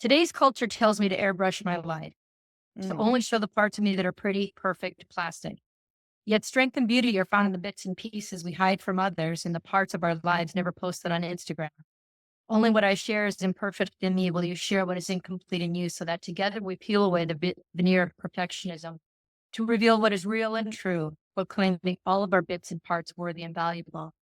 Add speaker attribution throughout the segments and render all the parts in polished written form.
Speaker 1: Today's culture tells me to airbrush my life, to
Speaker 2: Mm.
Speaker 1: only show the parts of me that are pretty, perfect, plastic. Yet strength and beauty are found in the bits and pieces we hide from others and the parts of our lives never posted on Instagram. Only what I share is imperfect in me. Will you share what is incomplete in you so that together we peel away the veneer of perfectionism to reveal what is real and true, proclaiming all of our bits and parts worthy and valuable.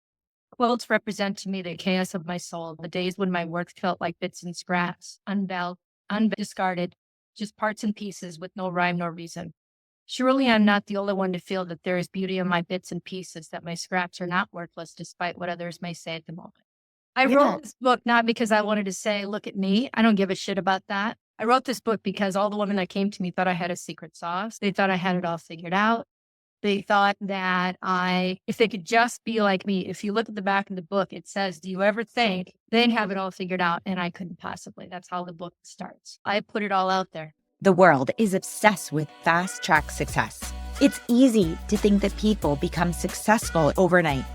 Speaker 1: Quotes represent to me the chaos of my soul, the days when my work felt like bits and scraps, undiscarded, just parts and pieces with no rhyme nor reason. Surely I'm not the only one to feel that there is beauty in my bits and pieces, that my scraps are not worthless despite what others may say at the moment. I
Speaker 2: Yeah.
Speaker 1: wrote this book not because I wanted to say, look at me. I don't give a shit about that. I wrote this book because all the women that came to me thought I had a secret sauce. They thought I had it all figured out. They thought that if they could just be like me, if you look at the back of the book, it says, do you ever think they have it all figured out? And I couldn't possibly. That's how the book starts. I put it all out there.
Speaker 2: The world is obsessed with fast track success. It's easy to think that people become successful overnight.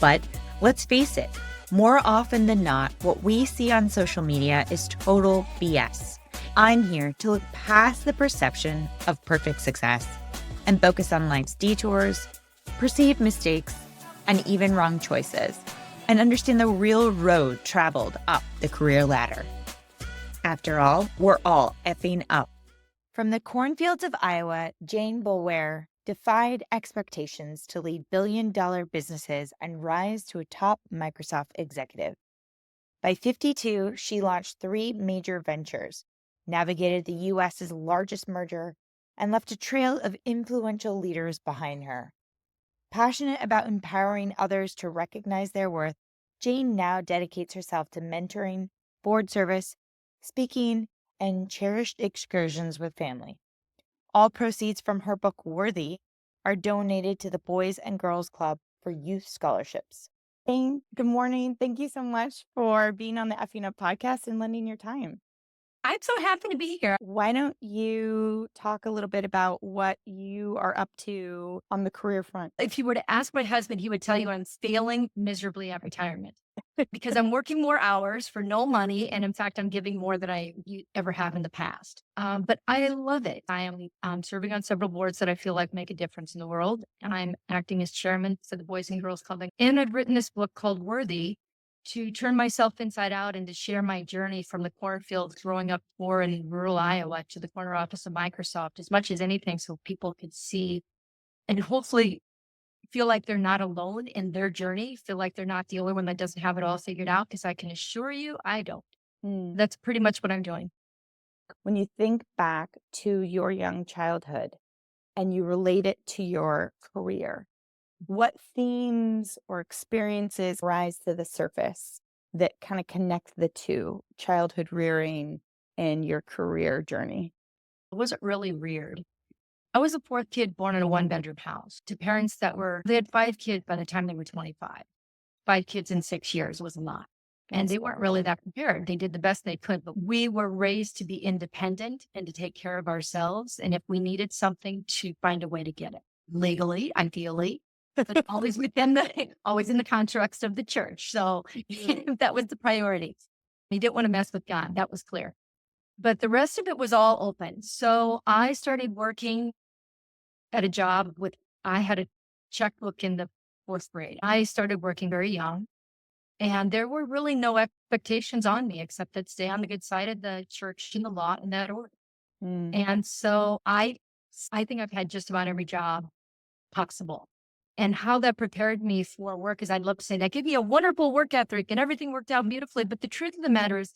Speaker 2: But let's face it, more often than not, what we see on social media is total BS. I'm here to look past the perception of perfect success and focus on life's detours, perceived mistakes, and even wrong choices, and understand the real road traveled up the career ladder. After all, we're all effing up. From the cornfields of Iowa, Jane Boulware defied expectations to lead billion-dollar businesses and rise to a top Microsoft executive. By 52, she launched 3 major ventures, navigated the U.S.'s largest merger, and left a trail of influential leaders behind her. Passionate about empowering others to recognize their worth, Jane now dedicates herself to mentoring, board service, speaking, and cherished excursions with family. All proceeds from her book, Worthy, are donated to the Boys and Girls Club for youth scholarships. Jane, good morning. Thank you so much for being on the Effing Up podcast and lending your time.
Speaker 1: I'm so happy to be here.
Speaker 2: Why don't you talk a little bit about what you are up to on the career front?
Speaker 1: If you were to ask my husband, he would tell you I'm failing miserably at retirement because I'm working more hours for no money. And in fact, I'm giving more than I ever have in the past. But I love it. I am serving on several boards that I feel like make a difference in the world. And I'm acting as chairman for the Boys and Girls Club. And I've written this book called Worthy to turn myself inside out and to share my journey from the cornfields growing up poor in rural Iowa to the corner office of Microsoft as much as anything so people could see and hopefully feel like they're not alone in their journey, feel like they're not the only one that doesn't have it all figured out, because I can assure you I don't.
Speaker 2: Hmm.
Speaker 1: That's pretty much what I'm doing.
Speaker 2: When you think back to your young childhood and you relate it to your career, what themes or experiences rise to the surface that kind of connect the two, childhood rearing and your career journey?
Speaker 1: It wasn't really weird. I was a fourth kid born in a one-bedroom house to parents they had 5 kids by the time they were 25. 5 kids in 6 years was a lot. And they weren't really that prepared. They did the best they could, but we were raised to be independent and to take care of ourselves. And if we needed something, to find a way to get it legally, ideally, but always in the constructs of the church. So that was the priority. We didn't want to mess with God. That was clear. But the rest of it was all open. So I started working at a job I had a checkbook in the 4th grade. I started working very young. And there were really no expectations on me except to stay on the good side of the church and the law in that order.
Speaker 2: Mm.
Speaker 1: And so I think I've had just about every job possible. And how that prepared me for work is I'd love to say that gave me a wonderful work ethic and everything worked out beautifully. But the truth of the matter is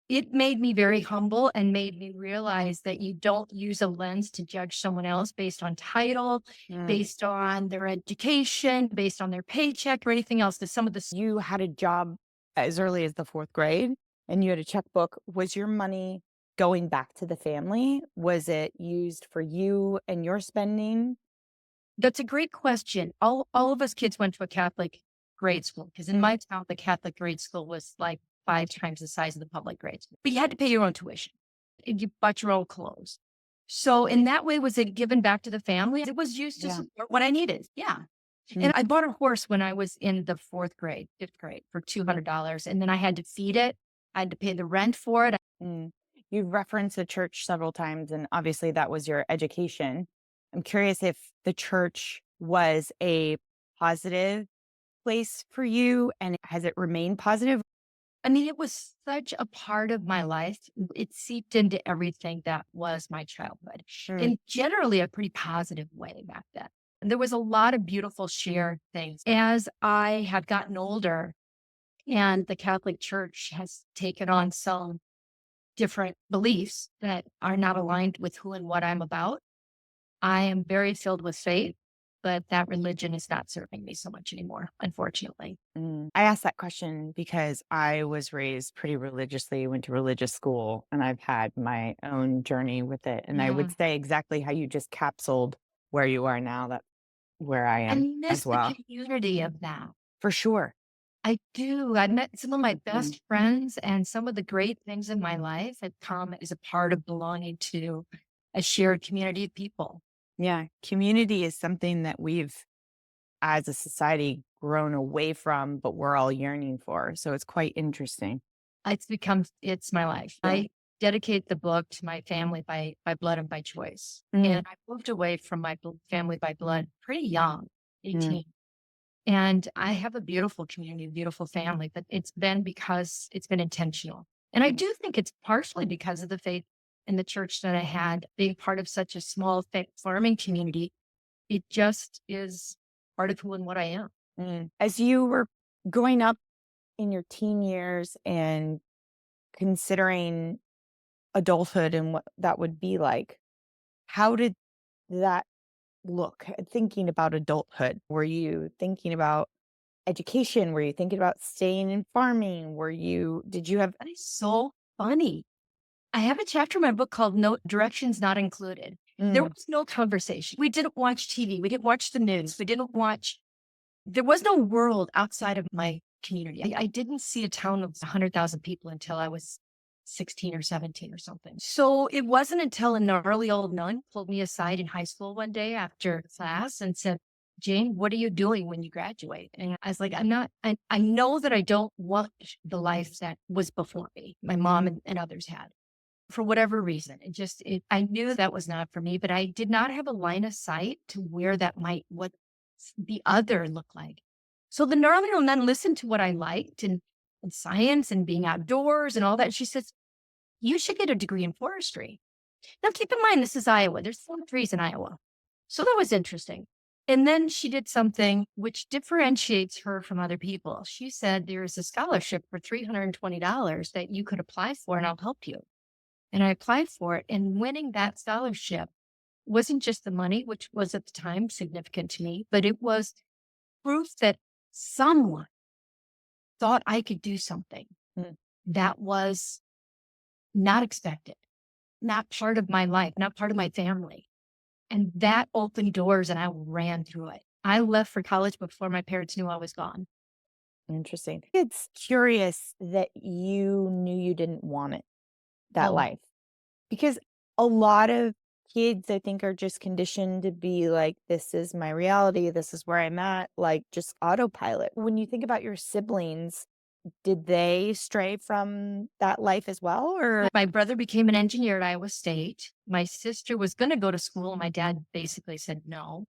Speaker 1: it made me very humble and made me realize that you don't use a lens to judge someone else based on title, based on their education, based on their paycheck or anything else. That some of this
Speaker 2: You had a job as early as the 4th grade and you had a checkbook. Was your money going back to the family? Was it used for you and your spending?
Speaker 1: That's a great question. All of us kids went to a Catholic grade school because in my town, the Catholic grade school was like 5 times the size of the public grade school. But you had to pay your own tuition. And you bought your own clothes. So in that way, was it given back to the family? It was used to
Speaker 2: Yeah.
Speaker 1: support what I needed. Yeah.
Speaker 2: Mm.
Speaker 1: And I bought a horse when I was in the 4th grade, 5th grade for $200. And then I had to feed it. I had to pay the rent for it.
Speaker 2: Mm. You've referenced the church several times, and obviously that was your education. I'm curious if the church was a positive place for you, and has it remained positive?
Speaker 1: I mean, it was such a part of my life. It seeped into everything that was my childhood
Speaker 2: Mm.
Speaker 1: in generally a pretty positive way back then. And there was a lot of beautiful shared things. As I have gotten older and the Catholic Church has taken on some different beliefs that are not aligned with who and what I'm about, I am very filled with faith, but that religion is not serving me so much anymore, unfortunately.
Speaker 2: I asked that question because I was raised pretty religiously, went to religious school, and I've had my own journey with it. And I would
Speaker 1: Yeah.
Speaker 2: say exactly how you just capsuled where you are now. That's where I
Speaker 1: I
Speaker 2: am
Speaker 1: miss
Speaker 2: as
Speaker 1: the
Speaker 2: well.
Speaker 1: community of that.
Speaker 2: For sure.
Speaker 1: I do. I met some of my
Speaker 2: Mm.
Speaker 1: best friends, and some of the great things in my life have come as a part of belonging to a shared community of people.
Speaker 2: Yeah. Community is something that we've, as a society, grown away from, but we're all yearning for. So it's quite interesting.
Speaker 1: It's my life.
Speaker 2: Yeah.
Speaker 1: I dedicate the book to my family by blood and by choice.
Speaker 2: Mm,
Speaker 1: And I moved away from my family by blood pretty young,
Speaker 2: mm,
Speaker 1: 18. And I have a beautiful community, a beautiful family, but it's been because it's been intentional. And I do think it's partially because of the faith in the church that I had, being part of such a small farming community. It just is part of who and what I am.
Speaker 2: As you were growing up in your teen years and considering adulthood and what that would be like, how did that look? Thinking about adulthood, were you thinking about education? Were you thinking about staying in farming? Did you have,
Speaker 1: That is so funny. I have a chapter in my book called No Directions Not Included. There
Speaker 2: mm,
Speaker 1: was no conversation. We didn't watch TV. We didn't watch the news. There was no world outside of my community. I didn't see a town of 100,000 people until I was 16 or 17 or something. So it wasn't until a gnarly old nun pulled me aside in high school one day after class and said, Jane, what are you doing when you graduate? And I was like, I know that I don't want the life that was before me, my mom and others had for whatever reason. I knew that was not for me, but I did not have a line of sight to where what the other looked like. So the neurological nun listened to what I liked and science and being outdoors and all that. She says, you should get a degree in forestry. Now, keep in mind, this is Iowa. There's 4 trees in Iowa. So that was interesting. And then she did something which differentiates her from other people. She said, there is a scholarship for $320 that you could apply for, and I'll help you. And I applied for it. And winning that scholarship wasn't just the money, which was at the time significant to me, but it was proof that someone thought I could do something
Speaker 2: mm.
Speaker 1: that was not expected, not part of my life, not part of my family. And that opened doors and I ran through it. I left for college before my parents knew I was gone.
Speaker 2: Interesting. It's curious that you knew you didn't want it, that
Speaker 1: Oh,
Speaker 2: life, because a lot of kids, I think, are just conditioned to be like, this is my reality. This is where I'm at, like just autopilot. When you think about your siblings, did they stray from that life as well? Or,
Speaker 1: my brother became an engineer at Iowa State. My sister was going to go to school. My dad basically said no.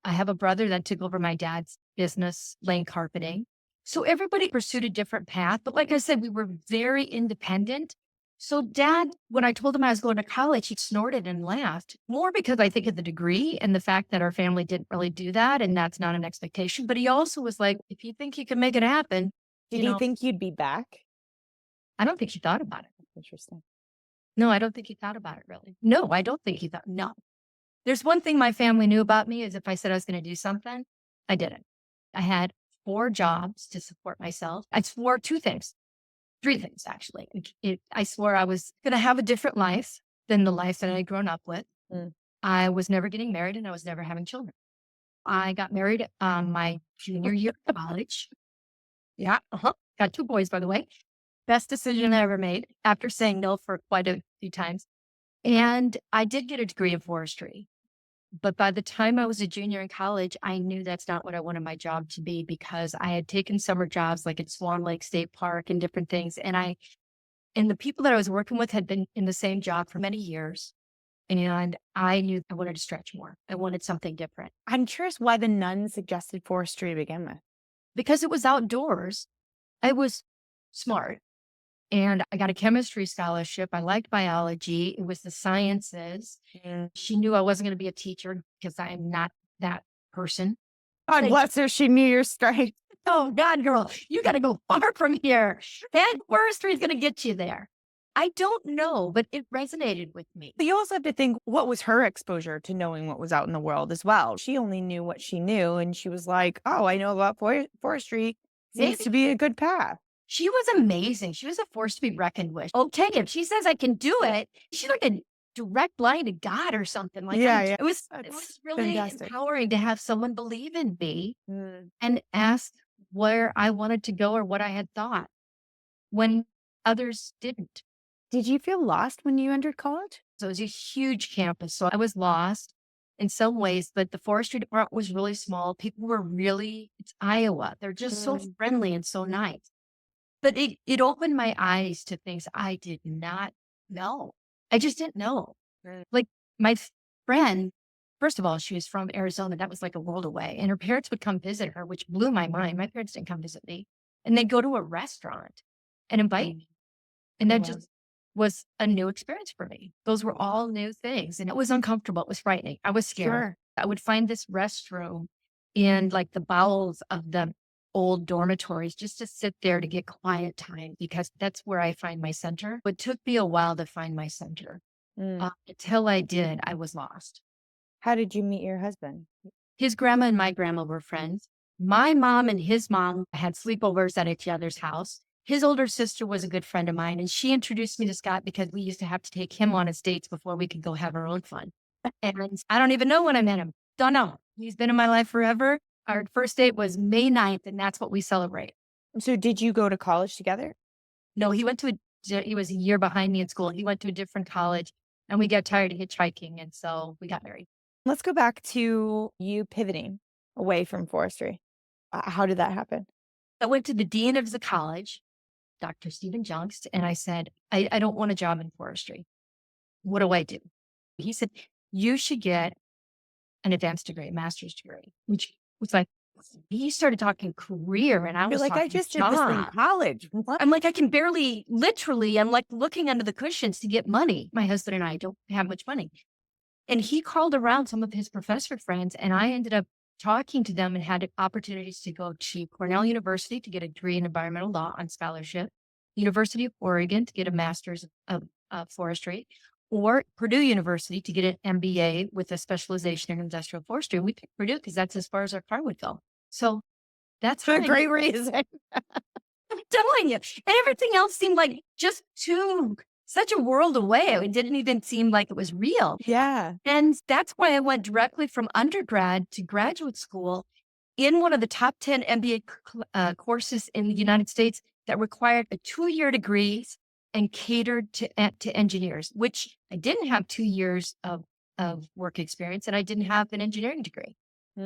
Speaker 1: I have a brother that took over my dad's business, laying carpeting. So everybody pursued a different path. But like I said, we were very independent. So dad, when I told him I was going to college, he snorted and laughed, more because I think of the degree and the fact that our family didn't really do that. And that's not an expectation. But he also was like, if you think you can make it happen,
Speaker 2: did he think you'd be back?
Speaker 1: I don't think he thought about it.
Speaker 2: Interesting.
Speaker 1: No, I don't think he thought about it really. No, I don't think he thought, no. There's one thing my family knew about me is if I said I was going to do something, I did it. I had 4 jobs to support myself. I swore 2 things, 3 things actually. I swore I was going to have a different life than the life that I had grown up with.
Speaker 2: Mm.
Speaker 1: I was never getting married and I was never having children. I got married my junior year of college. Yeah. Got 2 boys, by the way. Best decision I ever made after saying no for quite a few times. And I did get a degree in forestry. But by the time I was a junior in college, I knew that's not what I wanted my job to be because I had taken summer jobs like at Swan Lake State Park and different things. And And the people that I was working with had been in the same job for many years. And I knew I wanted to stretch more. I wanted something different
Speaker 3: I'm curious why the nun suggested forestry to begin with.
Speaker 1: because it was outdoors. I was smart and I got a chemistry scholarship. I liked biology. It was the sciences.
Speaker 3: Mm.
Speaker 1: She knew I wasn't going to be a teacher because I am not that person.
Speaker 3: God
Speaker 1: Like,
Speaker 3: bless her. She knew your strength.
Speaker 1: oh God, girl, you got to go far from here. That forestry is going to get you there. I don't know, but it resonated with me.
Speaker 3: But you also have to think, what was her exposure to knowing what was out in the world as well? She only knew what she knew. And she was like, oh, I know about forestry. Seems
Speaker 1: Maybe.
Speaker 3: to be a good path.
Speaker 1: She was amazing. She was a force to be reckoned with. Okay, if she says I can do it, she's like a direct line to God or something. Like
Speaker 3: Yeah, yeah.
Speaker 1: it was
Speaker 3: That's
Speaker 1: really
Speaker 3: fantastic.
Speaker 1: empowering to have someone believe in me
Speaker 3: Mm.
Speaker 1: and ask where I wanted to go or what I had thought when others didn't.
Speaker 3: Did you feel lost when you entered college?
Speaker 1: So it was a huge campus. So I was lost in some ways, but the forestry department was really small. People were it's Iowa. They're just so friendly and so nice. But it opened my eyes to things I did not know. I just didn't know.
Speaker 3: Right.
Speaker 1: Like my friend, first of all, she was from Arizona. That was like a world away. And her parents would come visit her, which blew my mind. My parents didn't come visit me. And they'd go to a restaurant and invite me. And that
Speaker 3: Wow.
Speaker 1: just was a new experience for me. Those were all new things. And it was uncomfortable. It was frightening. I was scared.
Speaker 3: Sure.
Speaker 1: I would find this restroom in like the bowels of the old dormitories just to sit there to get quiet time because that's where I find my center. It took me a while to find my center. Until I did, I was lost.
Speaker 3: How did you meet your husband?
Speaker 1: His grandma and my grandma were friends. My mom and his mom had sleepovers at each other's house. His older sister was a good friend of mine, and she introduced me to Scott because we used to have to take him on his dates before we could go have our own fun. And I don't even know when I met him. Don't know. He's been in my life forever. Our first date was May 9th, and that's what we celebrate.
Speaker 3: So did you go to college together?
Speaker 1: No, he was a year behind me in school. He went to a different college, and we got tired of hitchhiking, and so we got married.
Speaker 3: Let's go back to you pivoting away from forestry. How did that happen?
Speaker 1: I went to the dean of the college, Dr. Stephen Jungst, and I said, I don't want a job in forestry. What do I do? He said, you should get an advanced degree, a master's degree, which was like, he started talking career and I
Speaker 3: You're
Speaker 1: was
Speaker 3: like, I
Speaker 1: talking
Speaker 3: just did this in
Speaker 1: job.
Speaker 3: college. What?
Speaker 1: I'm like, I can barely, literally, I'm like looking under the cushions to get money. My husband and I don't have much money. And he called around some of his professor friends and I ended up talking to them and had opportunities to go to Cornell University to get a degree in environmental law on scholarship, University of Oregon to get a master's of forestry, or Purdue University to get an MBA with a specialization in industrial forestry. We picked Purdue because that's as far as our car would go. So that's
Speaker 3: For a great reason.
Speaker 1: I'm telling you. And everything else seemed like just such a world away. It didn't even seem like it was real.
Speaker 3: Yeah.
Speaker 1: And that's why I went directly from undergrad to graduate school in one of the top 10 MBA courses in the United States that required a 2-year degree and catered to engineers, which I didn't have 2 years of work experience and I didn't have an engineering degree.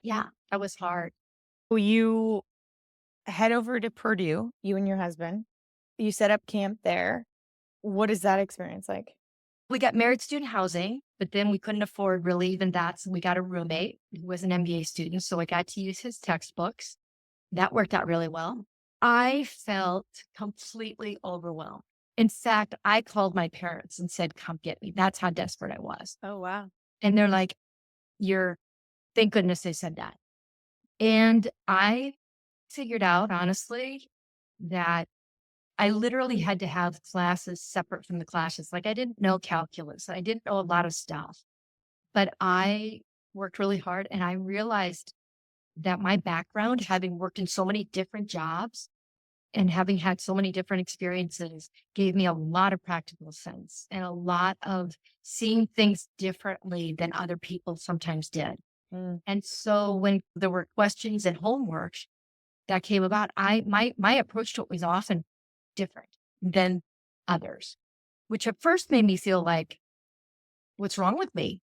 Speaker 1: Yeah, that was hard.
Speaker 3: Well, you head over to Purdue, you and your husband. You set up camp there. What is that experience like?
Speaker 1: We got married student housing, but then we couldn't afford really even that. So we got a roommate who was an MBA student. So I got to use his textbooks. That worked out really well. I felt completely overwhelmed. In fact, I called my parents and said, come get me. That's how desperate I was.
Speaker 3: Oh, wow.
Speaker 1: And they're like, thank goodness they said that. And I figured out, honestly, that I literally had to have classes separate from the classes. Like I didn't know calculus. I didn't know a lot of stuff, but I worked really hard and I realized that my background, having worked in so many different jobs and having had so many different experiences, gave me a lot of practical sense and a lot of seeing things differently than other people sometimes did. And so when there were questions and homework that came about, my approach to it was often different than others, which at first made me feel like, what's wrong with me?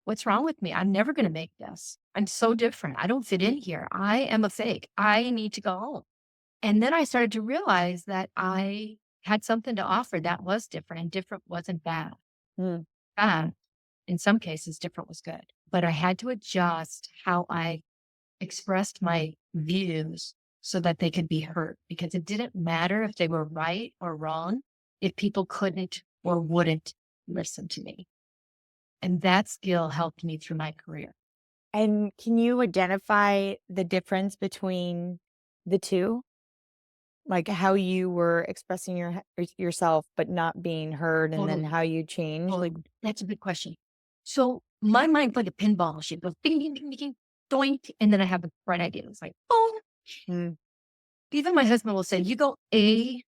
Speaker 1: What's wrong with me? I'm never going to make this. I'm so different. I don't fit in here. I am a fake. I need to go home. And then I started to realize that I had something to offer that was different, and different wasn't bad.
Speaker 3: Mm.
Speaker 1: In some cases, different was good, but I had to adjust how I expressed my views so that they could be heard, because it didn't matter if they were right or wrong if people couldn't or wouldn't listen to me. And that skill helped me through my career.
Speaker 3: And can you identify the difference between the two? Like how you were expressing yourself, but not being heard, and then
Speaker 1: Totally.
Speaker 3: how you changed? Like,
Speaker 1: That's a good question. So my mind's like a pinball machine. It goes ding, ding, ding, ding, doink. And then I have a bright idea. It's like, boom.
Speaker 3: mm,
Speaker 1: Even my husband will say, you go A-H-D.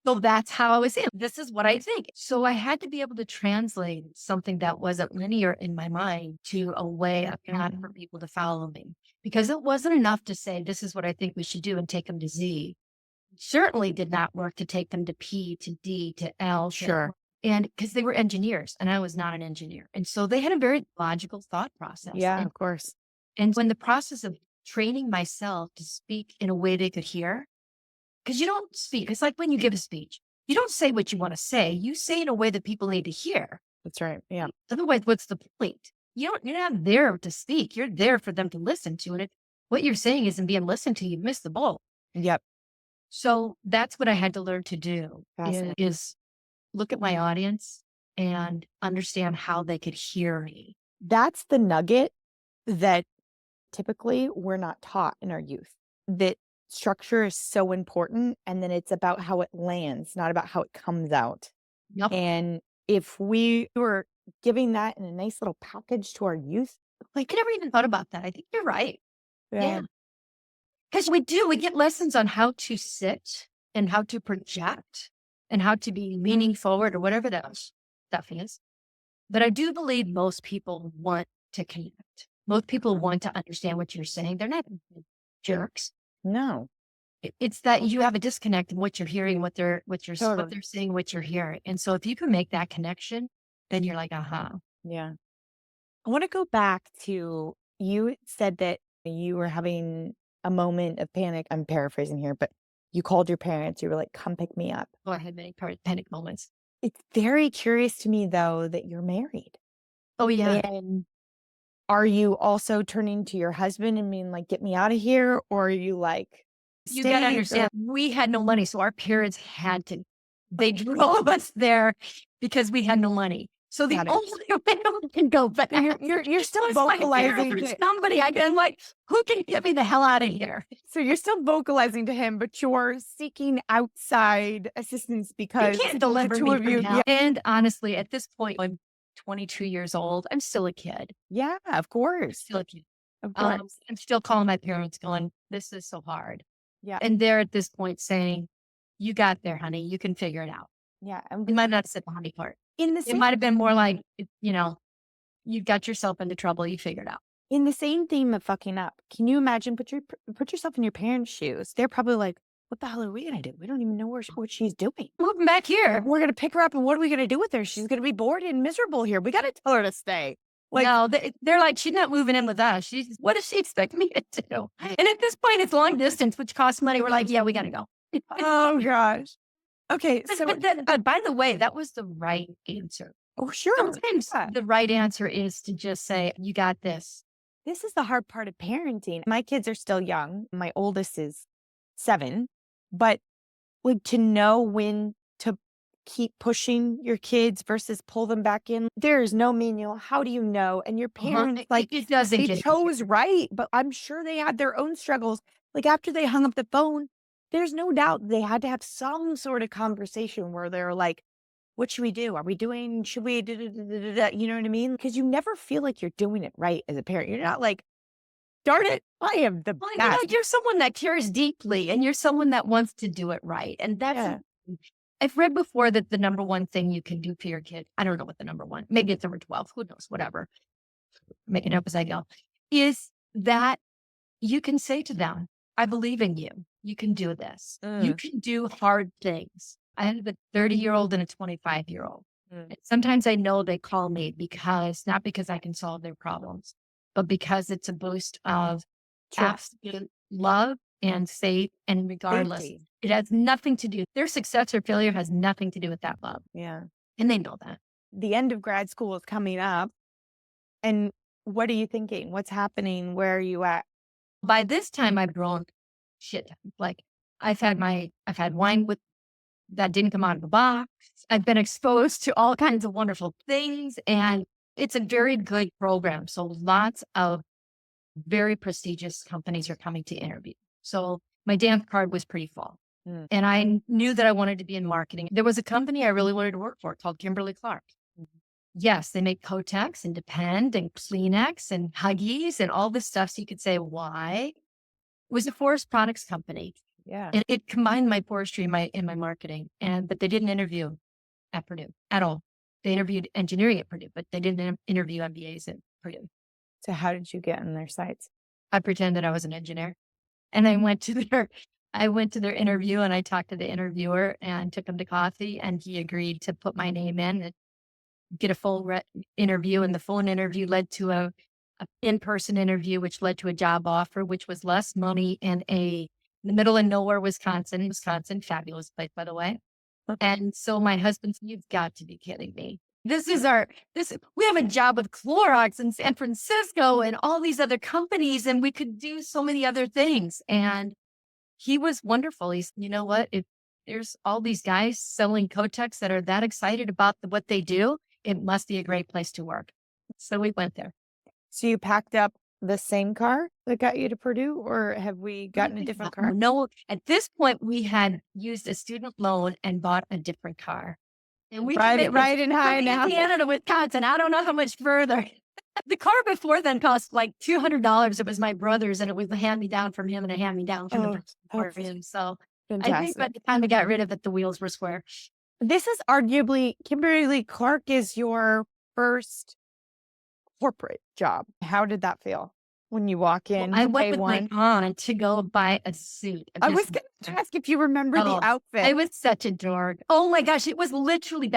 Speaker 1: So that's how I was in. This is what I think. So I had to be able to translate something that wasn't linear in my mind to a way of not for people to follow me. Because it wasn't enough to say, this is what I think we should do and take them to Z. Certainly did not work to take them to P, to D, to L.
Speaker 3: sure.
Speaker 1: And because they were engineers and I was not an engineer. And so they had a very logical thought process.
Speaker 3: Yeah, of course.
Speaker 1: And when the process of training myself to speak in a way they could hear, because you don't speak, it's like when you give a speech, you don't say what you want to say. You say in a way that people need to hear.
Speaker 3: That's right. Yeah.
Speaker 1: Otherwise, what's the point? You're not there to speak. You're there for them to listen to. And if what you're saying isn't being listened to, you miss the boat.
Speaker 3: Yep.
Speaker 1: So that's what I had to learn to do is look at my audience and understand how they could hear me.
Speaker 3: That's the nugget that typically we're not taught in our youth. That structure is so important, and then it's about how it lands, not about how it comes out.
Speaker 1: Yep.
Speaker 3: And if we were giving that in a nice little package to our youth,
Speaker 1: I never even thought about that. I think you're right.
Speaker 3: yeah.
Speaker 1: Because we get lessons on how to sit and how to project and how to be leaning forward or whatever that stuff is. But I do believe most people want to connect. Most people want to understand what you're saying. They're not jerks.
Speaker 3: No.
Speaker 1: It's that you have a disconnect in what you're hearing, what they're
Speaker 3: Totally.
Speaker 1: saying, what you're hearing. And so if you can make that connection, then you're like,
Speaker 3: Yeah. I want to go back to, you said that you were having a moment of panic. I'm paraphrasing here, but you called your parents. You were like, come pick me up.
Speaker 1: I had many panic moments.
Speaker 3: It's very curious to me, though, that you're married.
Speaker 1: Oh, yeah.
Speaker 3: And are you also turning to your husband and being like, get me out of here? Or are you like,
Speaker 1: You got to understand, we had no money. So our parents they drove us there because we had no money. So the only way we can go back.
Speaker 3: You're still
Speaker 1: was my
Speaker 3: vocalizing
Speaker 1: parents,
Speaker 3: to
Speaker 1: somebody. I'm like, who can get me the hell out of here?
Speaker 3: So you're still vocalizing to him, but you're seeking outside assistance because
Speaker 1: He can't deliver
Speaker 3: the two
Speaker 1: me
Speaker 3: of
Speaker 1: from
Speaker 3: you.
Speaker 1: hell. And honestly, at this point, I'm 22 years old. I'm still a kid.
Speaker 3: Yeah, of course.
Speaker 1: Still a kid.
Speaker 3: Of course.
Speaker 1: I'm still calling my parents going, this is so hard.
Speaker 3: Yeah.
Speaker 1: And they're at this point saying, you got there, honey. You can figure it out.
Speaker 3: Yeah.
Speaker 1: It might not have said the honey part. It might have been more like, you got yourself into trouble. You figured out.
Speaker 3: In the same theme of fucking up, can you imagine, put yourself in your parents' shoes? They're probably like, what the hell are we going to do? We don't even know what she's doing.
Speaker 1: Moving back here.
Speaker 3: We're going to pick her up, and what are we going to do with her? She's going to be bored and miserable here. We got to tell her to stay.
Speaker 1: Like, no, they're like, she's not moving in with us. What does she expect me to do? And at this point, it's long distance, which costs money. We're like, yeah, we got to go.
Speaker 3: Oh, gosh. Okay. So,
Speaker 1: but by the way, that was the right answer.
Speaker 3: Oh, sure.
Speaker 1: Sometimes the right answer is to just say, you got this.
Speaker 3: This is the hard part of parenting. My kids are still young. My oldest is 7, but like to know when to keep pushing your kids versus pull them back in. There is no manual. How do you know? And your parents, like,
Speaker 1: it doesn't.
Speaker 3: They chose right, but I'm sure they had their own struggles. Like after they hung up the phone, there's no doubt they had to have some sort of conversation where they're like, what should we do? Should we, you know what I mean? Because you never feel like you're doing it right as a parent. You're not like, darn it, I am the best.
Speaker 1: You're someone that cares deeply and you're someone that wants to do it right. And that's, I've read before that the number one thing you can do for your kid, I don't know what the number one, maybe it's number 12, who knows, whatever, make it up as I go, is that you can say to them, I believe in you. You can do this. You can do hard things. I have a 30-year-old and a 25-year-old. And sometimes I know they call me not because I can solve their problems, but because it's a boost of absolute love and faith and regardless. It has nothing to do. Their success or failure has nothing to do with that love.
Speaker 3: Yeah.
Speaker 1: And they know that.
Speaker 3: The end of grad school is coming up. And what are you thinking? What's happening? Where are you at?
Speaker 1: By this time, I've grown shit. Like I've had wine with that didn't come out of the box. I've been exposed to all kinds of wonderful things, and it's a very good program. So lots of very prestigious companies are coming to interview. So my dance card was pretty full.
Speaker 3: Mm.
Speaker 1: And I knew that I wanted to be in marketing. There was a company I really wanted to work for called Kimberly-Clark. Yes, they make Kotex and Depend and Kleenex and Huggies and all this stuff. So you could say, why? It was a forest products company.
Speaker 3: Yeah.
Speaker 1: And it combined my forestry and my marketing. But they didn't interview at Purdue at all. They interviewed engineering at Purdue, but they didn't interview MBAs at Purdue.
Speaker 3: So how did you get on their sites?
Speaker 1: I pretended I was an engineer. And I went to their interview and I talked to the interviewer and took him to coffee, and he agreed to put my name in and get a full interview. And the phone interview led to a in-person interview, which led to a job offer, which was less money in the middle of nowhere, Wisconsin, fabulous place, by the way. And so my husband said, you've got to be kidding me. We have a job with Clorox in San Francisco and all these other companies, and we could do so many other things. And he was wonderful. He's, you know what? If there's all these guys selling Kotex that are that excited about what they do, it must be a great place to work. So we went there.
Speaker 3: So you packed up the same car that got you to Purdue, or have we gotten a different car?
Speaker 1: No, at this point, we had used a student loan and bought a different car. And we
Speaker 3: right in high now.
Speaker 1: Indiana to Wisconsin. I don't know how much further. The car before then cost like $200. It was my brother's, and it was a hand-me-down from him and a hand-me-down from the person for him. So
Speaker 3: fantastic.
Speaker 1: I think by the time I got rid of it, the wheels were square.
Speaker 3: This is arguably, Kimberly-Clark is your first corporate job. How did that feel when you walk in?
Speaker 1: Well, I went with my aunt to go buy a suit.
Speaker 3: I was going to ask if you remember the outfit.
Speaker 1: I was such a dork. Oh my gosh. It was literally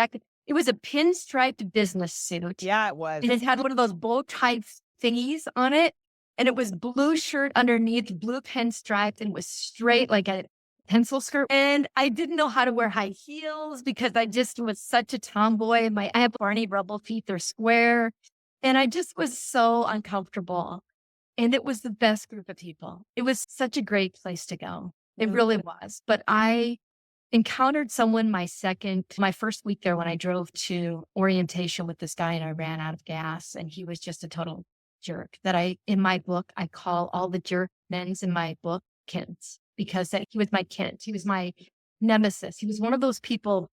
Speaker 1: it was a pinstriped business suit.
Speaker 3: Yeah, it was.
Speaker 1: And it had one of those bow tie thingies on it. And it was blue shirt underneath, blue pinstriped, and was straight like a pencil skirt. And I didn't know how to wear high heels because I just was such a tomboy. I have Barney Rubble feet, they're square. And I just was so uncomfortable. And it was the best group of people. It was such a great place to go. It really was. But I encountered someone my first week there when I drove to orientation with this guy, and I ran out of gas, and he was just a total jerk in my book, I call all the jerk men's in my book kids, because he was my kid. He was my nemesis. He was one of those people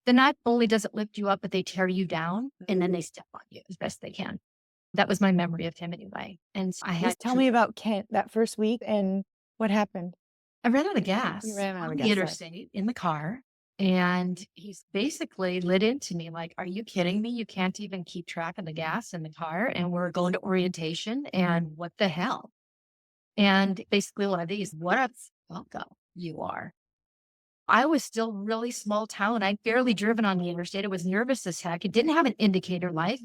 Speaker 1: that not only does it lift you up, but they tear you down and then they step on you as best they can. That was my memory of him anyway. And so
Speaker 3: tell me about Kent that first week and what happened.
Speaker 1: I ran out of gas.
Speaker 3: You ran out of
Speaker 1: on
Speaker 3: gas.
Speaker 1: The interstate in the car. And he's basically lit into me like, are you kidding me? You can't even keep track of the gas in the car. And we're going to orientation. And what the hell? And basically one of these, what a fucko you are. I was still really small town. I'd barely driven on the interstate. It was nervous as heck. It didn't have an indicator light.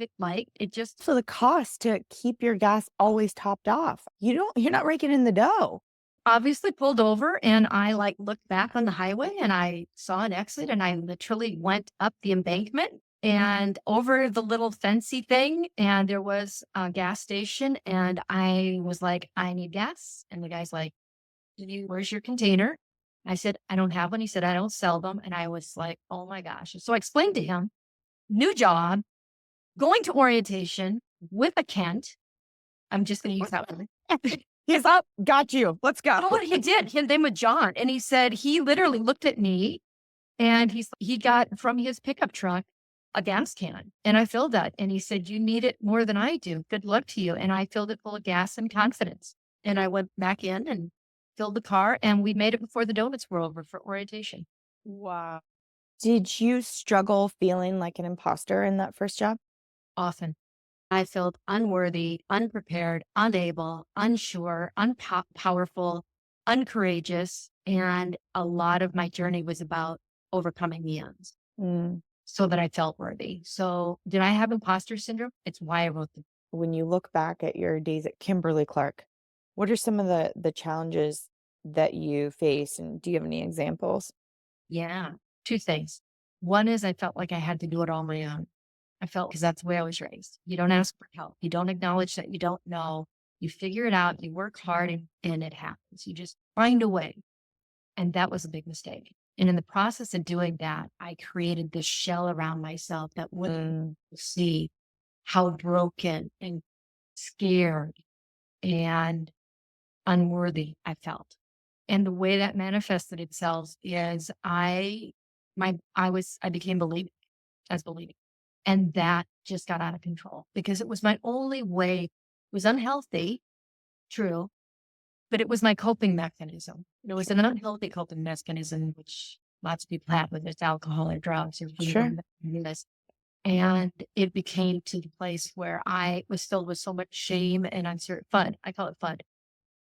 Speaker 3: So the cost to keep your gas always topped off. You're not raking in the dough.
Speaker 1: Obviously pulled over, and I looked back on the highway and I saw an exit, and I literally went up the embankment and over the little fancy thing. And there was a gas station, and I was like, I need gas. And the guy's like, where's your container? I said, I don't have one. He said, I don't sell them. And I was like, oh my gosh. So I explained to him, new job, going to orientation with a Kent. I'm just going to use that one.
Speaker 3: He's up. Got you. Let's go.
Speaker 1: You know what he did? His name was John. And he said, he literally looked at me, and he got from his pickup truck a gas can, and I filled that. And he said, you need it more than I do. Good luck to you. And I filled it full of gas and confidence. And I went back in and filled the car, and we made it before the donuts were over for orientation.
Speaker 3: Wow. Did you struggle feeling like an imposter in that first job?
Speaker 1: Often. I felt unworthy, unprepared, unable, unsure, unpowerful, uncourageous. And a lot of my journey was about overcoming the ends so that I felt worthy. So did I have imposter syndrome? It's why I wrote the book.
Speaker 3: When you look back at your days at Kimberly-Clark, what are some of the challenges that you face? And do you have any examples?
Speaker 1: Yeah. Two things. One is I felt like I had to do it all on my own. I felt because that's the way I was raised. You don't ask for help. You don't acknowledge that you don't know. You figure it out. You work hard and it happens. You just find a way. And that was a big mistake. And in the process of doing that, I created this shell around myself that wouldn't
Speaker 3: Mm,
Speaker 1: see how broken and scared and unworthy I felt. And the way that manifested itself is I became believing as believing. And that just got out of control because it was my only way. It was unhealthy, true, but it was my coping mechanism. It was an unhealthy coping mechanism, which lots of people have, whether it's alcohol or drugs or
Speaker 3: sure.
Speaker 1: this. And it became to the place where I was filled with so much shame and uncertain fun. I call it FUD.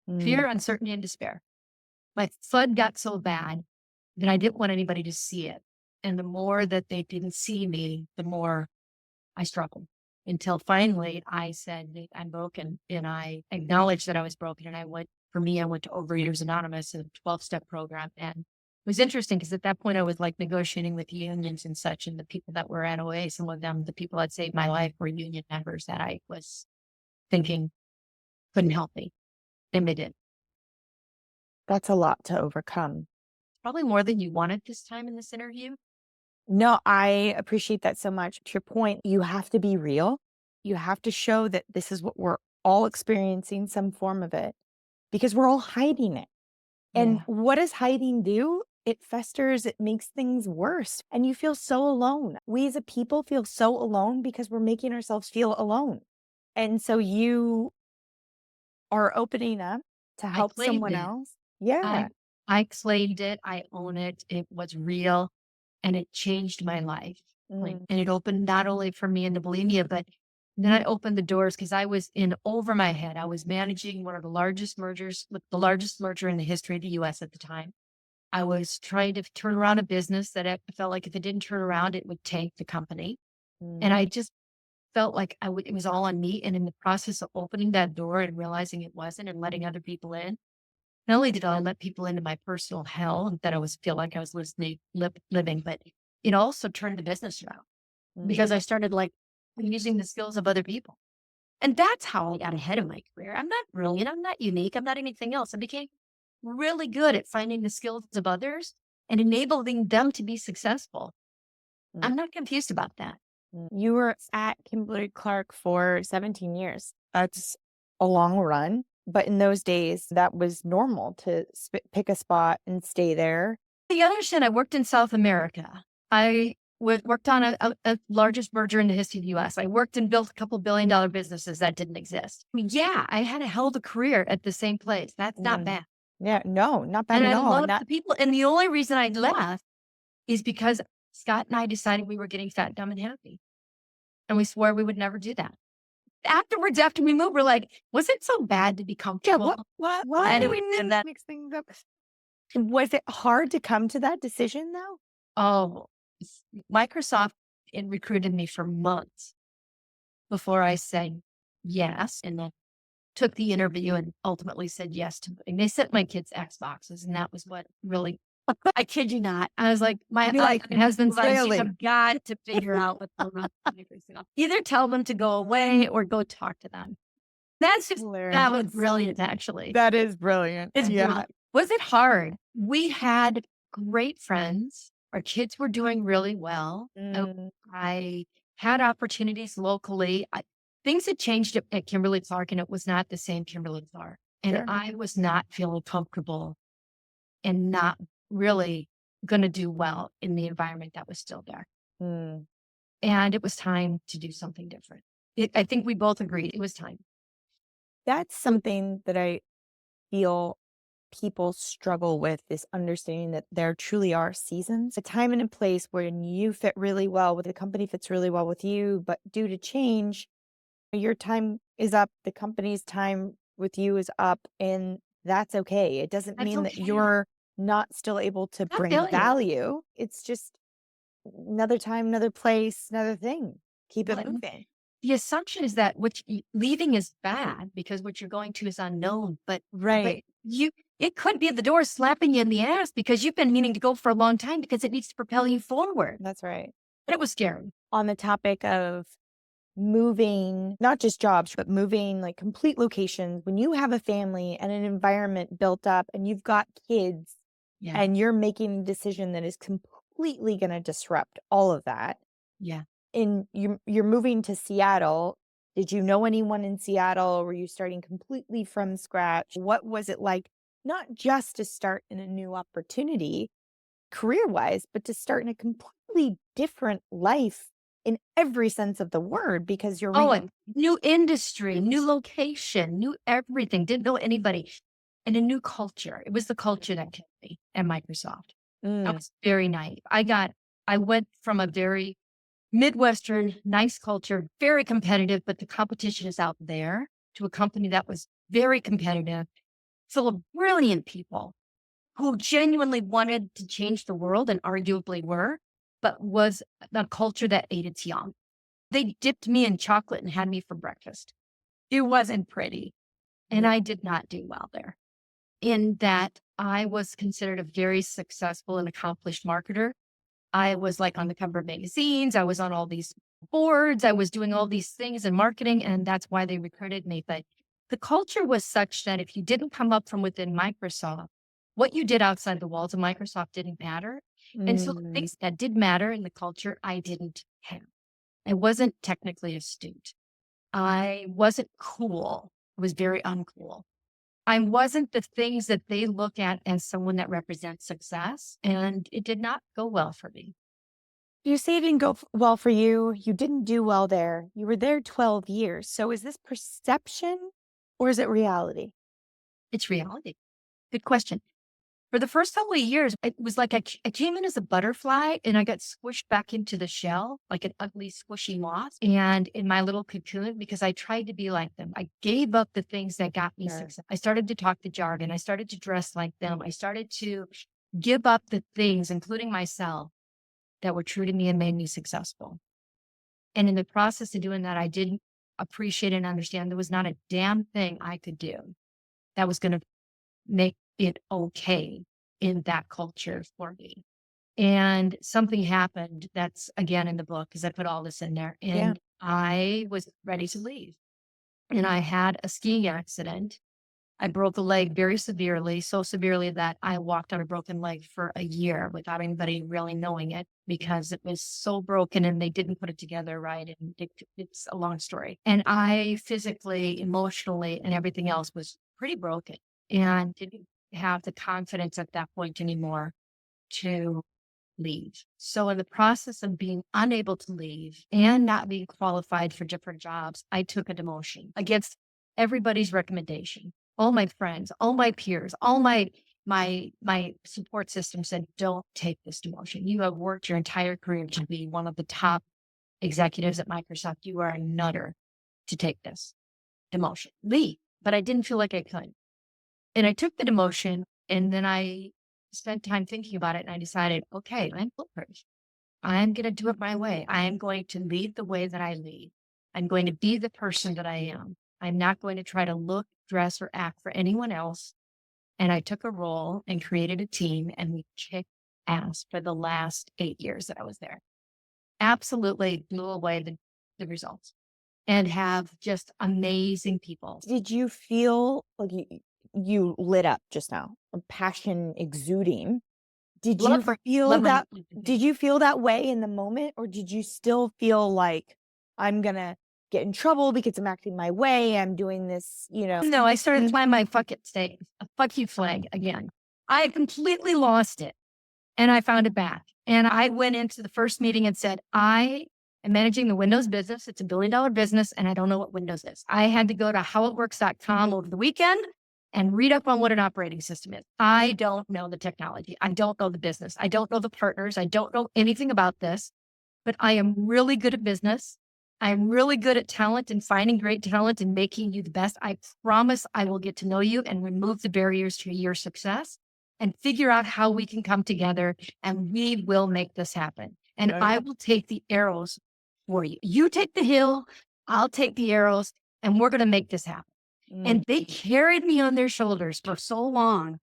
Speaker 3: Mm,
Speaker 1: Fear, uncertainty, and despair. My FUD got so bad that I didn't want anybody to see it. And the more that they didn't see me, the more I struggled until finally I said that I'm broken and I acknowledged that I was broken. And I went to Overeaters Anonymous, a 12-step program. And it was interesting because at that point I was like negotiating with unions and such. And the people that were at OA, some of them, the people that saved my life were union members that I was thinking couldn't help me. And they did.
Speaker 3: that's a lot to overcome.
Speaker 1: Probably more than you wanted this time in this interview.
Speaker 3: No, I appreciate that so much. To your point, you have to be real. You have to show that this is what we're all experiencing, some form of it, because we're all hiding it. And
Speaker 1: Yeah.
Speaker 3: what does hiding do? It festers, it makes things worse, and you feel so alone. We as a people feel so alone because we're making ourselves feel alone. And so you are opening up to
Speaker 1: I
Speaker 3: help
Speaker 1: claimed
Speaker 3: someone
Speaker 1: it.
Speaker 3: else.
Speaker 1: I
Speaker 3: Yeah.
Speaker 1: I claimed it. I own it. It was real and it changed my life. Like,
Speaker 3: Mm,
Speaker 1: and it opened not only for me into bulimia, but then I opened the doors because I was in over my head. I was managing one of the largest mergers, with the largest merger in the history of the US at the time. I was trying to turn around a business that I felt like if it didn't turn around, it would tank the company.
Speaker 3: mm,
Speaker 1: And I just felt like it was all on me. And in the process of opening that door and realizing it wasn't and letting other people in, not only did I let people into my personal hell that I was feel like I was living, but it also turned the business around
Speaker 3: mm.
Speaker 1: because I started like using the skills of other people. And that's how I got ahead of my career. I'm not brilliant. I'm not unique. I'm not anything else. I became really good at finding the skills of others and enabling them to be successful.
Speaker 3: Mm.
Speaker 1: I'm not confused about that.
Speaker 3: You were at Kimberly Clark for 17 years. That's a long run. But in those days, that was normal to pick a spot and stay there.
Speaker 1: The other shit, I worked in South America. I worked on a largest merger in the history of the US. I worked and built a couple $1 billion businesses that didn't exist. I mean, yeah, I had a hell of a career at the same place. That's not
Speaker 3: Mm.
Speaker 1: bad.
Speaker 3: Yeah, no, not bad
Speaker 1: And
Speaker 3: at
Speaker 1: I
Speaker 3: all. And
Speaker 1: loved
Speaker 3: that,
Speaker 1: the people. And the only reason I left is because Scott and I decided we were getting fat, dumb, and happy. And we swore we would never do that. Afterwards, after we moved, we're like, was it so bad to be
Speaker 3: yeah,
Speaker 1: comfortable?
Speaker 3: why do
Speaker 1: Anyway,
Speaker 3: we
Speaker 1: and that,
Speaker 3: mix things up? Was it hard to come to that decision though?
Speaker 1: oh, Microsoft recruited me for months before I said yes. And then took the interview and ultimately said yes to moving. They sent my kids Xboxes, and that was what really, I kid you not. I was like,
Speaker 3: Be like,
Speaker 1: my husband said, you
Speaker 3: really?
Speaker 1: have got to figure out what's going on. Either tell them to go away or go talk to them. That
Speaker 3: Hilarious.
Speaker 1: was brilliant, actually.
Speaker 3: That is brilliant.
Speaker 1: It's
Speaker 3: Yeah.
Speaker 1: brilliant. Was it hard? We had great friends. Our kids were doing really well.
Speaker 3: Mm,
Speaker 1: I had opportunities locally. Things had changed at Kimberly Clark, and it was not the same Kimberly Clark. And
Speaker 3: sure.
Speaker 1: I was not feeling comfortable and not really going to do well in the environment that was still there.
Speaker 3: Mm.
Speaker 1: And it was time to do something different. I think we both agreed it was time.
Speaker 3: That's something that I feel people struggle with, this understanding that there truly are seasons, a time and a place when you fit really well with the company fits really well with you, but due to change, your time is up, the company's time with you is up, and that's okay. It doesn't
Speaker 1: That's
Speaker 3: mean that
Speaker 1: okay.
Speaker 3: you're not still able to
Speaker 1: Not
Speaker 3: bring
Speaker 1: failure.
Speaker 3: value. It's just another time, another place, another thing. Keep it
Speaker 1: What-
Speaker 3: moving.
Speaker 1: The assumption is that leaving is bad because what you're going to is unknown, but
Speaker 3: Right.
Speaker 1: you it could be at the door slapping you in the ass because you've been meaning to go for a long time because it needs to propel you forward.
Speaker 3: That's right.
Speaker 1: But it was scary.
Speaker 3: On the topic of moving, not just jobs, but moving like complete locations, when you have a family and an environment built up and you've got kids
Speaker 1: Yeah.
Speaker 3: and you're making a decision that is completely going to disrupt all of that.
Speaker 1: Yeah.
Speaker 3: And you're moving to Seattle. Did you know anyone in Seattle? Were you starting completely from scratch? What was it like, not just to start in a new opportunity career-wise, but to start in a completely different life in every sense of the word, because you're
Speaker 1: Oh, and new industry, new location, new everything. Didn't know anybody. And a new culture. It was the culture that kept me at Microsoft. I was very naive. I went from a very Midwestern, nice culture, very competitive, but the competition is out there, to a company that was very competitive, full of brilliant people who genuinely wanted to change the world and arguably were, but was a culture that ate its young. They dipped me in chocolate and had me for breakfast. It wasn't pretty. And I did not do well there, in that I was considered a very successful and accomplished marketer. I was like on the cover of magazines. I was on all these boards. I was doing all these things in marketing, and that's why they recruited me. But the culture was such that if you didn't come up from within Microsoft, what you did outside the walls of Microsoft didn't matter. And so the things that did matter in the culture, I didn't have. I wasn't technically astute. I wasn't cool. I was very uncool. I wasn't the things that they look at as someone that represents success, and it did not go well for me.
Speaker 3: You say it didn't go well for you. You didn't do well there. You were there 12 years. So is this perception or is it reality?
Speaker 1: It's reality. Good question. For the first couple of years, it was like I came in as a butterfly and I got squished back into the shell, like an ugly, squishy moth, and in my little cocoon, because I tried to be like them. I gave up the things that got me success. I started to talk the jargon. I started to dress like them. I started to give up the things, including myself, that were true to me and made me successful. And in the process of doing that, I didn't appreciate and understand there was not a damn thing I could do that was going to make it okay in that culture for me. And something happened that's again in the book, because I put all this in there, and I was ready to leave. And I had a skiing accident. I broke a leg very severely, so severely that I walked on a broken leg for a year without anybody really knowing it, because it was so broken and they didn't put it together right. And it's a long story. And I physically, emotionally, and everything else was pretty broken, and didn't have the confidence at that point anymore to leave. So in the process of being unable to leave and not being qualified for different jobs, I took a demotion against everybody's recommendation. All my friends, all my peers, all my support system said, don't take this demotion. You have worked your entire career to be one of the top executives at Microsoft. You are a nutter to take this demotion. Leave. But I didn't feel like I could. And I took the demotion, and then I spent time thinking about it, and I decided, okay, I'm foolproof. I'm going to do it my way. I am going to lead the way that I lead. I'm going to be the person that I am. I'm not going to try to look, dress, or act for anyone else. And I took a role and created a team, and we kicked ass for the last 8 years that I was there. Absolutely blew away the results, and have just amazing people.
Speaker 3: Did you feel like you lit up just now, a passion exuding? Did you feel that way in the moment, or did you still feel like, I'm gonna get in trouble because I'm acting my way, I'm doing this,
Speaker 1: No, I started flying my fuck you flag again. I completely lost it, and I found it back. And I went into the first meeting and said, I am managing the Windows business. It's $1 billion business, and I don't know what Windows is. I had to go to howitworks.com over the weekend and read up on what an operating system is. I don't know the technology. I don't know the business. I don't know the partners. I don't know anything about this, but I am really good at business. I'm really good at talent and finding great talent and making you the best. I promise I will get to know you and remove the barriers to your success and figure out how we can come together, and we will make this happen. And I will take the arrows for you. You take the hill, I'll take the arrows, and we're going to make this happen. And they carried me on their shoulders for so long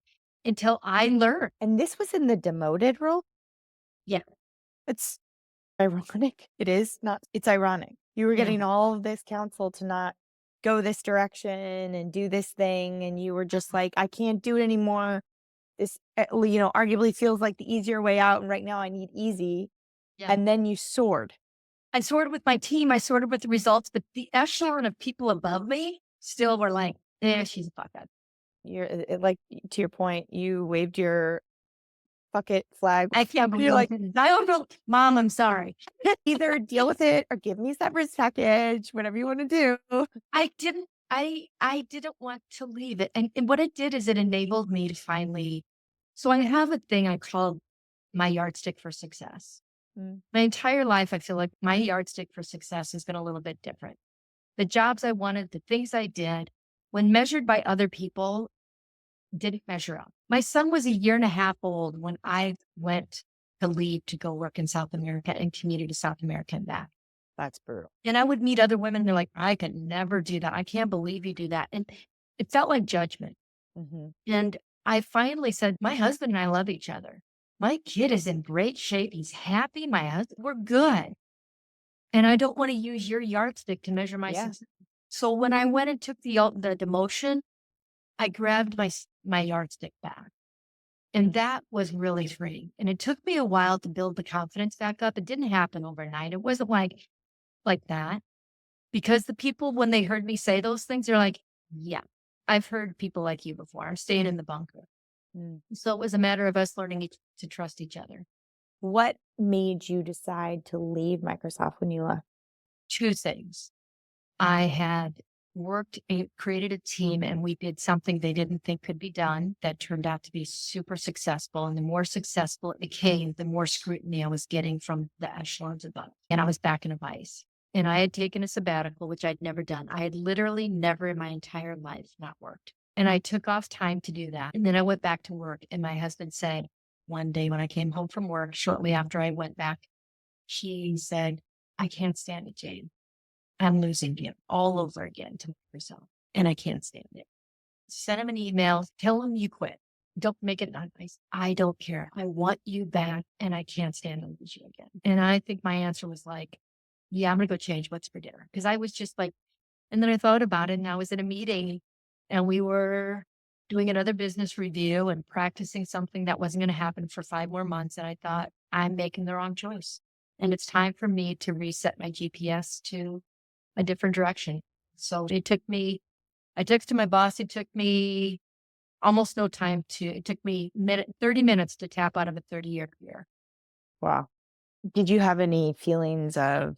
Speaker 1: until I learned.
Speaker 3: And this was in the demoted role?
Speaker 1: Yeah.
Speaker 3: It's ironic. It is not, it's ironic. You were
Speaker 1: Yeah.
Speaker 3: getting all of this counsel to not go this direction and do this thing. And you were just like, I can't do it anymore. This, arguably feels like the easier way out. And right now I need easy.
Speaker 1: Yeah.
Speaker 3: And then you soared.
Speaker 1: I soared with my team. I soared with the results, but the echelon of people above me still were like, she's a fuck up.
Speaker 3: Like, to your point, you waved your fuck it flag.
Speaker 1: I can't believe
Speaker 3: You're like,
Speaker 1: I don't know. Mom, I'm sorry.
Speaker 3: either deal with it or give me severance package, whatever you want to do.
Speaker 1: I didn't want to leave it. And what it did is it enabled me to finally, so I have a thing I call my yardstick for success. My entire life, I feel like my yardstick for success has been a little bit different. The jobs I wanted, the things I did, when measured by other people, didn't measure up. My son was 1.5 years old when I went to leave to go work in South America and commute to South America and back.
Speaker 3: That's brutal.
Speaker 1: And I would meet other women. They're like, I could never do that. I can't believe you do that. And it felt like judgment. And I finally said, my husband and I love each other. My kid is in great shape. He's happy. My husband, we're good. And I don't want to use your yardstick to measure my success. So when I went and took the demotion, I grabbed my yardstick back. And that was really freeing. And it took me a while to build the confidence back up. It didn't happen overnight. It wasn't like that. Because the people, when they heard me say those things, they're like, yeah, I've heard people like you before. I'm staying in the bunker. So it was a matter of us learning to trust each other.
Speaker 3: What made you decide to leave Microsoft when you left?
Speaker 1: 2 things. I had created a team, and we did something they didn't think could be done that turned out to be super successful. And the more successful it became, the more scrutiny I was getting from the echelons above. And I was back in a vice. And I had taken a sabbatical, which I'd never done. I had literally never in my entire life not worked. And I took off time to do that. And then I went back to work. And my husband said one day when I came home from work, shortly after I went back, he said, I can't stand it, Jane. I'm losing you all over again to myself. And I can't stand it. Send him an email. Tell him you quit. Don't make it nice. I don't care. I want you back. And I can't stand to lose you again. And I think my answer was like, yeah, I'm going to go change what's for dinner. Because I was just like, and then I thought about it, and I was at a meeting and we were doing another business review and practicing something that wasn't going to happen for 5 more months. And I thought, I'm making the wrong choice. And it's time for me to reset my GPS to a different direction. So I texted my boss. It took me almost no time it took me 30 minutes to tap out of a 30-year career.
Speaker 3: Wow. Did you have any feelings of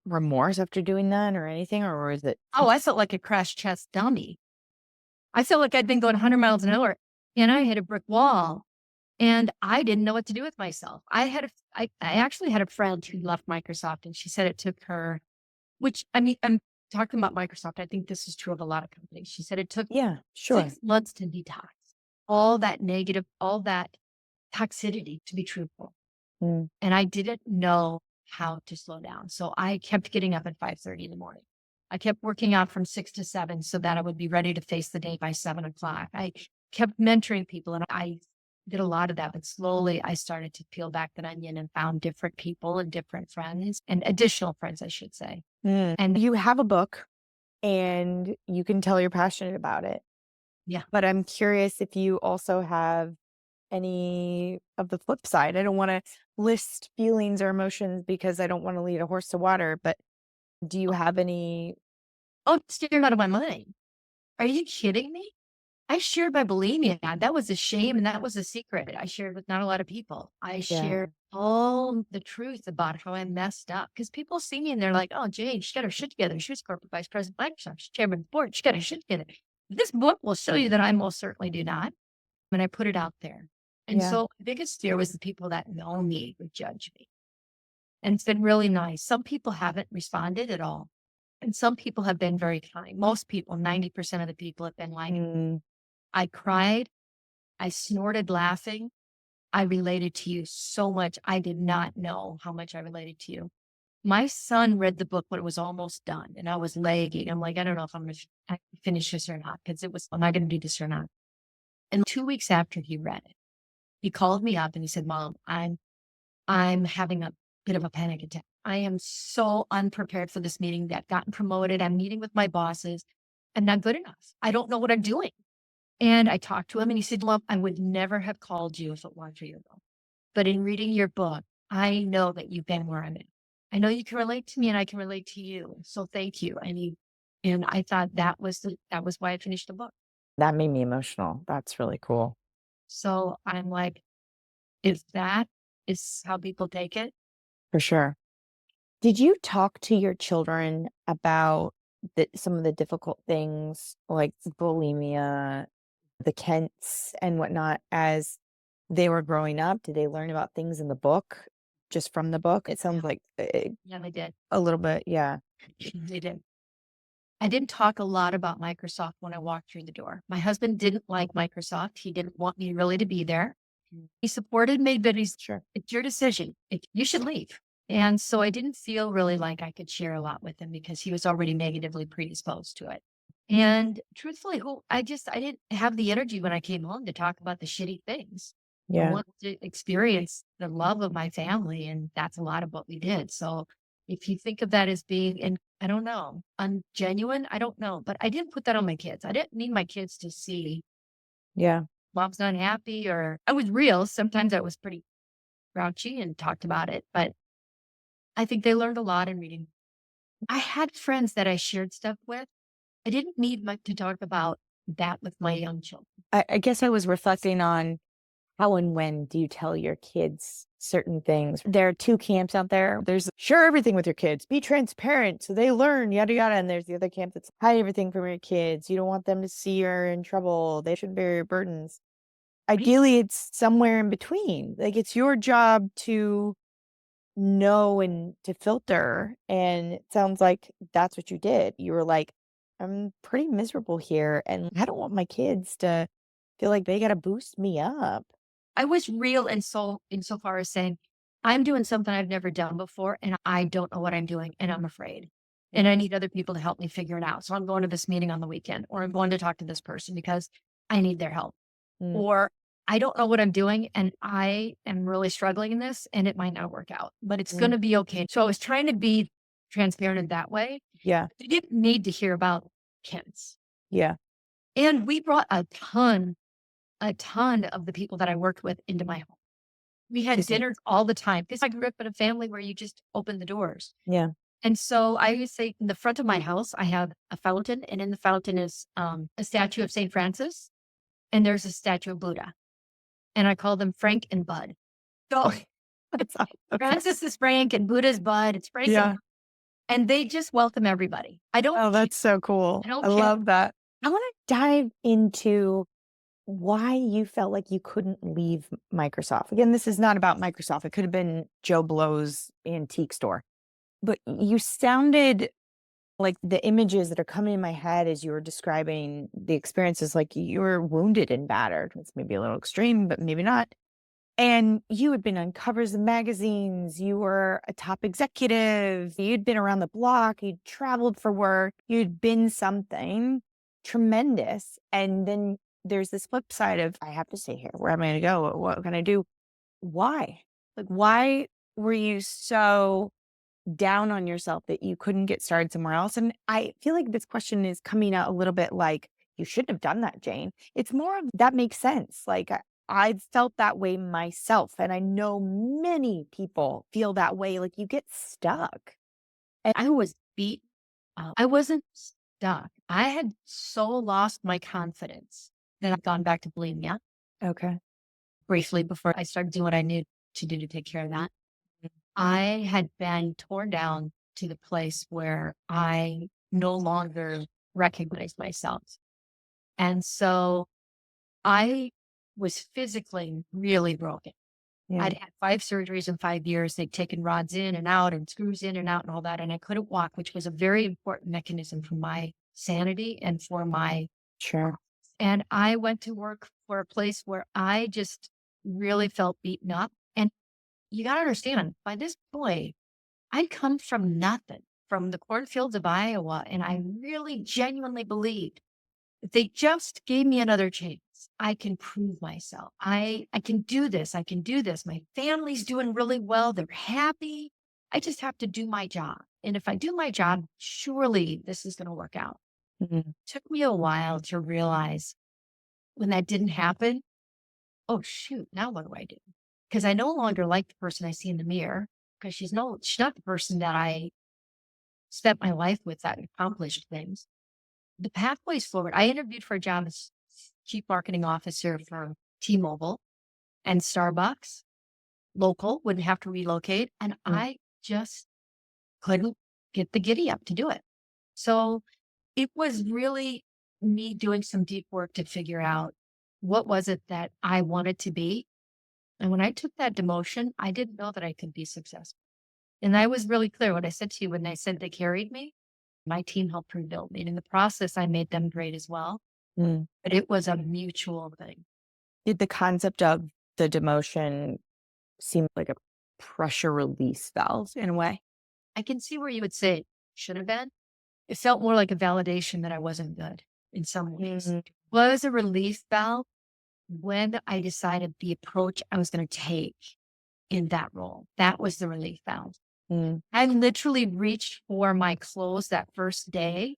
Speaker 3: remorse after doing that or anything? Or was it?
Speaker 1: Oh, I felt like a crash test dummy. I felt like I'd been going 100 miles an hour and I hit a brick wall and I didn't know what to do with myself. I actually had a friend who left Microsoft, and she said it took her, which I mean, I'm talking about Microsoft. I think this is true of a lot of companies. She said it took 6 months to detox all that negative, all that toxicity, to be truthful. And I didn't know how to slow down. So I kept getting up at 5:30 in the morning. I kept working out from 6 to 7 so that I would be ready to face the day by 7 o'clock. I kept mentoring people, and I did a lot of that. But slowly I started to peel back the onion and found different people and different friends, and additional friends, I should say.
Speaker 3: And you have a book and you can tell you're passionate about it.
Speaker 1: Yeah.
Speaker 3: But I'm curious if you also have any of the flip side. I don't want to list feelings or emotions because I don't want to lead a horse to water, but do you have any?
Speaker 1: Oh, it's scared out of my mind. Are you kidding me? I shared my bulimia. That was a shame, and that was a secret I shared with not a lot of people. I shared all the truth about how I messed up, because people see me and they're like, oh, Jane, she got her shit together. She was corporate vice president of Microsoft. She's chairman of the board. She got her shit together. This book will show you that I most certainly do not. And I put it out there. And so the biggest fear was the people that know me would judge me. And it's been really nice. Some people haven't responded at all. And some people have been very kind. Most people, 90% of the people have been like, I cried. I snorted laughing. I related to you so much. I did not know how much I related to you. My son read the book when it was almost done and I was lagging. I'm like, I don't know if I'm going to finish this or not because am I going to do this or not? And 2 weeks after he read it, he called me up and he said, Mom, I'm having a bit of a panic attack. I am so unprepared for this meeting. That gotten promoted. I'm meeting with my bosses. I'm not good enough. I don't know what I'm doing. And I talked to him and he said, Love, I would never have called you if it weren't for your book. But in reading your book, I know that you've been where I'm at. I know you can relate to me and I can relate to you. So thank you. And I thought that was why I finished the book.
Speaker 2: That made me emotional. That's really cool.
Speaker 1: So I'm like, if that is how people take it.
Speaker 2: For sure. Did you talk to your children about some of the difficult things like bulimia, the Kents and whatnot as they were growing up? Did they learn about things in the book, just from the book? It sounds like
Speaker 1: Yeah, they did.
Speaker 2: a little bit. Yeah.
Speaker 1: They did. I didn't talk a lot about Microsoft when I walked through the door. My husband didn't like Microsoft. He didn't want me really to be there. He supported me, but
Speaker 2: Sure.
Speaker 1: it's your decision. You should leave. And so I didn't feel really like I could share a lot with him because he was already negatively predisposed to it. And truthfully, I didn't have the energy when I came home to talk about the shitty things. I
Speaker 2: Yeah.
Speaker 1: wanted to experience the love of my family, and that's a lot of what we did. So if you think of that as being, and I don't know, ungenuine, I don't know, but I didn't put that on my kids. I didn't need my kids to see
Speaker 2: Yeah.
Speaker 1: mom's not happy, or I was real. Sometimes I was pretty grouchy and talked about it, but I think they learned a lot in reading. I had friends that I shared stuff with. I didn't need much to talk about that with my young children.
Speaker 2: I guess I was reflecting on how and when do you tell your kids certain things? There are two camps out there. There's share everything with your kids, be transparent so they learn, yada, yada. And there's the other camp that's hide everything from your kids. You don't want them to see you're in trouble. They should bear your burdens. Ideally, it's somewhere in between. Like it's your job to know and to filter. And it sounds like that's what you did. You were like, I'm pretty miserable here. And I don't want my kids to feel like they got to boost me up.
Speaker 1: I was real insofar as saying, I'm doing something I've never done before, and I don't know what I'm doing, and I'm afraid. And I need other people to help me figure it out. So I'm going to this meeting on the weekend, or I'm going to talk to this person because I need their help.
Speaker 2: Mm.
Speaker 1: Or I don't know what I'm doing, and I am really struggling in this, and it might not work out, but it's going to be okay. So I was trying to be transparent in that way.
Speaker 2: Yeah.
Speaker 1: They didn't need to hear about kids.
Speaker 2: Yeah.
Speaker 1: And we brought a ton of the people that I worked with into my home. We had dinners all the time because I grew up in a family where you just open the doors.
Speaker 2: Yeah.
Speaker 1: And so I would say in the front of my house, I have a fountain, and in the fountain is a statue of St. Francis, and there's a statue of Buddha. And I call them Frank and Bud. So
Speaker 2: That's awesome.
Speaker 1: Francis is Frank and Buddha's Bud. It's Frank
Speaker 2: Yeah.
Speaker 1: and they just welcome everybody.
Speaker 2: Oh, that's so cool. I love that. I want to dive into why you felt like you couldn't leave Microsoft. Again, this is not about Microsoft. It could have been Joe Blow's antique store. But you sounded like the images that are coming in my head as you were describing the experiences, like you were wounded and battered. It's maybe a little extreme, but maybe not. And you had been on covers of magazines. You were a top executive. You'd been around the block. You'd traveled for work. You'd been something tremendous. And then there's this flip side of, I have to stay here. Where am I going to go? What can I do? Why? Like, why were you so down on yourself that you couldn't get started somewhere else? And I feel like this question is coming out a little bit like, you shouldn't have done that, Jane. It's more of that makes sense. Like, I felt that way myself. And I know many people feel that way. Like you get stuck.
Speaker 1: And I was beat up. I wasn't stuck. I had so lost my confidence that I've gone back to bulimia.
Speaker 2: Okay.
Speaker 1: Briefly before I started doing what I needed to do to take care of that. I had been torn down to the place where I no longer recognized myself. And so I was physically really broken.
Speaker 2: Yeah.
Speaker 1: I'd had 5 surgeries in 5 years. They'd taken rods in and out and screws in and out and all that. And I couldn't walk, which was a very important mechanism for my sanity and for my.
Speaker 2: Sure.
Speaker 1: And I went to work for a place where I just really felt beaten up. And you got to understand, by this point, I come from nothing, from the cornfields of Iowa, and I really genuinely believed if they just gave me another chance, I can prove myself. I can do this. I can do this. My family's doing really well. They're happy. I just have to do my job. And if I do my job, surely this is going to work out.
Speaker 3: Mhm.
Speaker 1: Took me a while to realize when that didn't happen, oh shoot, now what do I do? Because I no longer like the person I see in the mirror because she's not the person that I spent my life with that accomplished things. The pathways forward. I interviewed for a job as chief marketing officer for T-Mobile and Starbucks, local, wouldn't have to relocate. And I just couldn't get the giddy up to do it. So it was really me doing some deep work to figure out what was it that I wanted to be. And when I took that demotion, I didn't know that I could be successful. And I was really clear what I said to you when I said they carried me. My team helped rebuild me. And in the process, I made them great as well.
Speaker 3: Mm.
Speaker 1: But it was a mutual thing.
Speaker 3: Did the concept of the demotion seem like a pressure release valve in a way?
Speaker 1: I can see where you would say it should have been. It felt more like a validation that I wasn't good in some ways.
Speaker 3: Mhm.
Speaker 1: Well, it was a relief valve when I decided the approach I was going to take in that role. That was the relief valve.
Speaker 3: Mm.
Speaker 1: I literally reached for my clothes that first day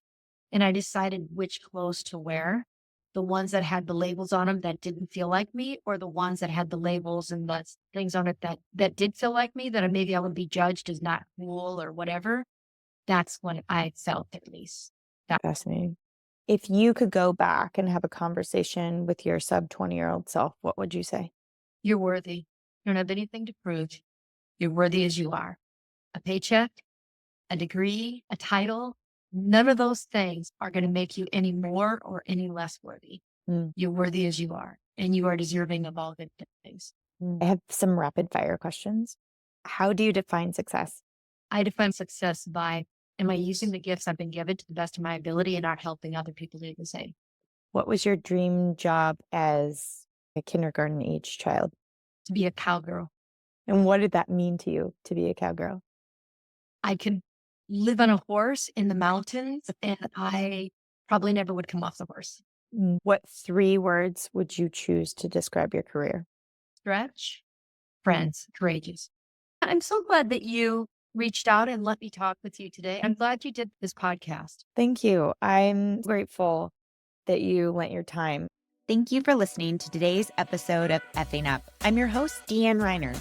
Speaker 1: and I decided which clothes to wear. The ones that had the labels on them that didn't feel like me, or the ones that had the labels and the things on it that did feel like me, that maybe I would be judged as not cool or whatever. That's when I felt at least.
Speaker 3: Fascinating. If you could go back and have a conversation with your sub 20-year-old self, what would you say?
Speaker 1: You're worthy. You don't have anything to prove. You're worthy as you are. A paycheck, a degree, a title, none of those things are going to make you any more or any less worthy.
Speaker 3: Mm.
Speaker 1: You're worthy as you are, and you are deserving of all good things.
Speaker 3: I have some rapid fire questions. How do you define success?
Speaker 1: I define success by, am I using the gifts I've been given to the best of my ability and not helping other people do the same?
Speaker 3: What was your dream job as a kindergarten age child?
Speaker 1: To be a cowgirl.
Speaker 3: And what did that mean to you to be a cowgirl?
Speaker 1: I could live on a horse in the mountains, and I probably never would come off the horse.
Speaker 3: What 3 words would you choose to describe your career?
Speaker 1: Stretch, friends, courageous. I'm so glad that you reached out and let me talk with you today. I'm glad you did this podcast.
Speaker 3: Thank you. I'm grateful that you lent your time.
Speaker 2: Thank you for listening to today's episode of Effing Up. I'm your host, Deanne Reiner.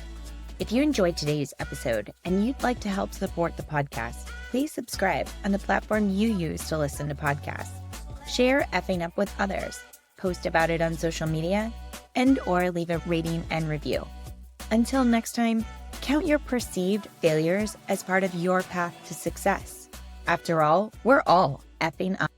Speaker 2: If you enjoyed today's episode and you'd like to help support the podcast, please subscribe on the platform you use to listen to podcasts. Share Effing Up with others, post about it on social media, and/or leave a rating and review. Until next time, count your perceived failures as part of your path to success. After all, we're all effing up.